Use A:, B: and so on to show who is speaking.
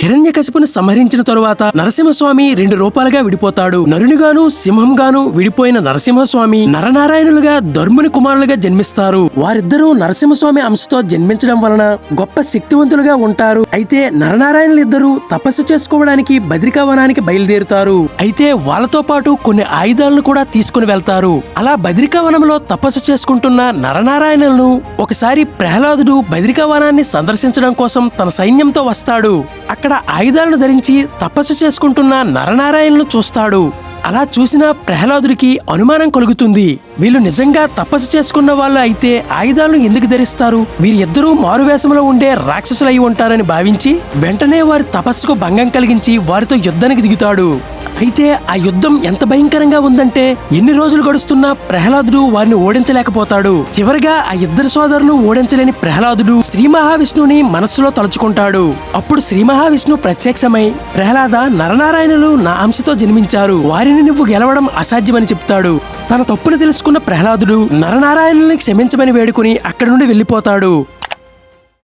A: హిరణ్యకశిపుని సంహరించిన తరువాత నరసింహస్వామి 2 రూపాలుగా విడిపోతాడు. నరునిగాను సింహంగాను విడిపోయిన నరసింహస్వామి నరనారాయణులుగా ధర్ముని కుమారులుగా జన్మిస్తారు. వారిద్దరూ నరసింహస్వామి అంశతో జన్మించడం వలన గొప్ప శక్తివంతులుగా ఉంటారు. అయితే నరనారాయణులిద్దరూ తపస్సు చేసుకోవడానికి బద్రికావనానికి బయలుదేరుతారు. అయితే వాళ్ళతో పాటు కొన్ని ఆయుధాలను కూడా తీసుకుని వెళ్తారు. అలా బద్రికావనంలో తపస్సు చేసుకుంటున్న నరనారాయణులను ఒకసారి ప్రహ్లాదుడు బద్రికావనాన్ని సందర్శించడం కోసం తన సైన్యంతో వస్తాడు. అక్కడ ఆయుధాలను ధరించి తపస్సు చేసుకుంటున్న నరనారాయణులను చూస్తాడు. అలా చూసిన ప్రహ్లాదుడికి అనుమానం కలుగుతుంది. వీళ్ళు నిజంగా తపస్సు చేసుకున్న వాళ్ళు అయితే ఆయుధాలను ఎందుకు ధరిస్తారు? వీరిద్దరూ మారువేషంలో ఉండే రాక్షసులై ఉంటారని భావించి వెంటనే వారి తపస్సుకు భంగం కలిగించి వారితో యుద్ధానికి దిగుతాడు. అయితే ఆ యుద్ధం ఎంత భయంకరంగా ఉందంటే ఎన్ని రోజులు గడుస్తున్నా ప్రహ్లాదుడు వారిని ఓడించలేకపోతాడు. చివరిగా ఆ ఇద్దరు సోదరులను ఓడించలేని ప్రహ్లాదుడు శ్రీ మహావిష్ణువుని మనస్సులో తలుచుకుంటాడు. అప్పుడు శ్రీ మహావిష్ణు ప్రత్యక్షమై, ప్రహ్లాద, నరనారాయణులు నా అంశతో జన్మించారు, వారిని నువ్వు గెలవడం అసాధ్యమని చెప్తాడు. తన తప్పును తెలుసుకున్న ప్రహ్లాదుడు నరనారాయణుల్ని క్షమించమని వేడుకుని అక్కడి నుండి వెళ్లిపోతాడు.